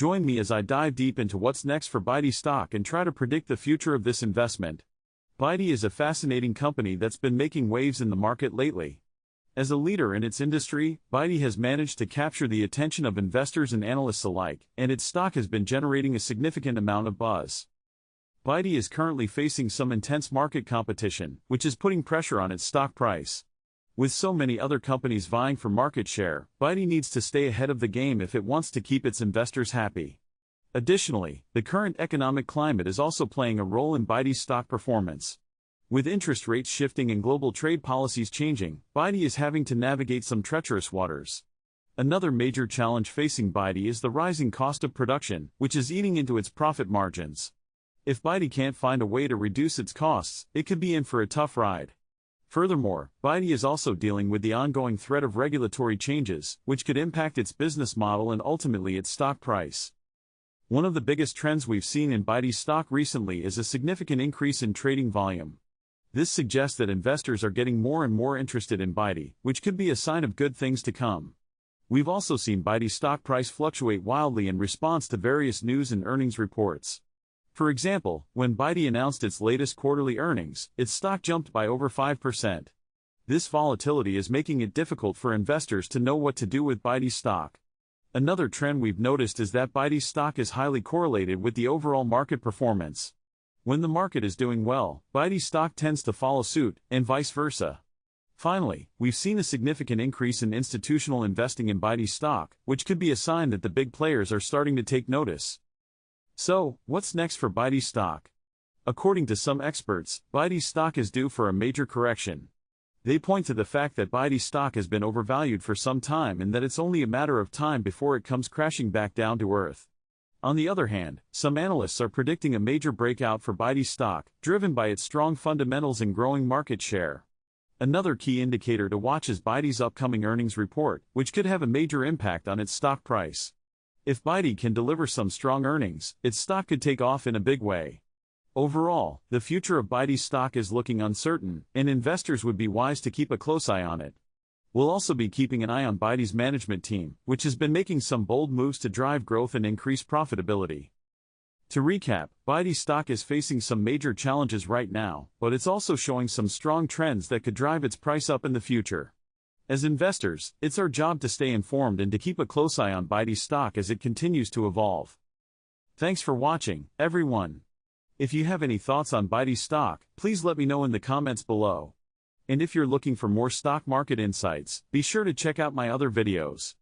Join me as I dive deep into what's next for Byddy stock and try to predict the future of this investment. Byddy is a fascinating company that's been making waves in the market lately. As a leader in its industry, Byddy has managed to capture the attention of investors and analysts alike, and its stock has been generating a significant amount of buzz. Byddy is currently facing some intense market competition, which is putting pressure on its stock price. With so many other companies vying for market share, Byddy needs to stay ahead of the game if it wants to keep its investors happy. Additionally, the current economic climate is also playing a role in Byddy's stock performance. With interest rates shifting and global trade policies changing, Byddy is having to navigate some treacherous waters. Another major challenge facing Byddy is the rising cost of production, which is eating into its profit margins. If Byddy can't find a way to reduce its costs, it could be in for a tough ride. Furthermore, Byddy is also dealing with the ongoing threat of regulatory changes, which could impact its business model and ultimately its stock price. One of the biggest trends we've seen in Byddy's stock recently is a significant increase in trading volume. This suggests that investors are getting more and more interested in Byddy, which could be a sign of good things to come. We've also seen Byddy's stock price fluctuate wildly in response to various news and earnings reports. For example, when Byddy announced its latest quarterly earnings, its stock jumped by over 5%. This volatility is making it difficult for investors to know what to do with Byddy's stock. Another trend we've noticed is that Byddy's stock is highly correlated with the overall market performance. When the market is doing well, Byddy's stock tends to follow suit, and vice versa. Finally, we've seen a significant increase in institutional investing in Byddy's stock, which could be a sign that the big players are starting to take notice. So, what's next for Byddy's stock? According to some experts, Byddy's stock is due for a major correction. They point to the fact that Byddy's stock has been overvalued for some time and that it's only a matter of time before it comes crashing back down to earth. On the other hand, some analysts are predicting a major breakout for Byddy's stock, driven by its strong fundamentals and growing market share. Another key indicator to watch is Byddy's upcoming earnings report, which could have a major impact on its stock price. If Byddy can deliver some strong earnings, its stock could take off in a big way. Overall, the future of Byddy's stock is looking uncertain, and investors would be wise to keep a close eye on it. We'll also be keeping an eye on Byddy's management team, which has been making some bold moves to drive growth and increase profitability. To recap, Byddy's stock is facing some major challenges right now, but it's also showing some strong trends that could drive its price up in the future. As investors, it's our job to stay informed and to keep a close eye on Byddy's stock as it continues to evolve. Thanks for watching, everyone. If you have any thoughts on Byddy's stock, please let me know in the comments below. And if you're looking for more stock market insights, be sure to check out my other videos.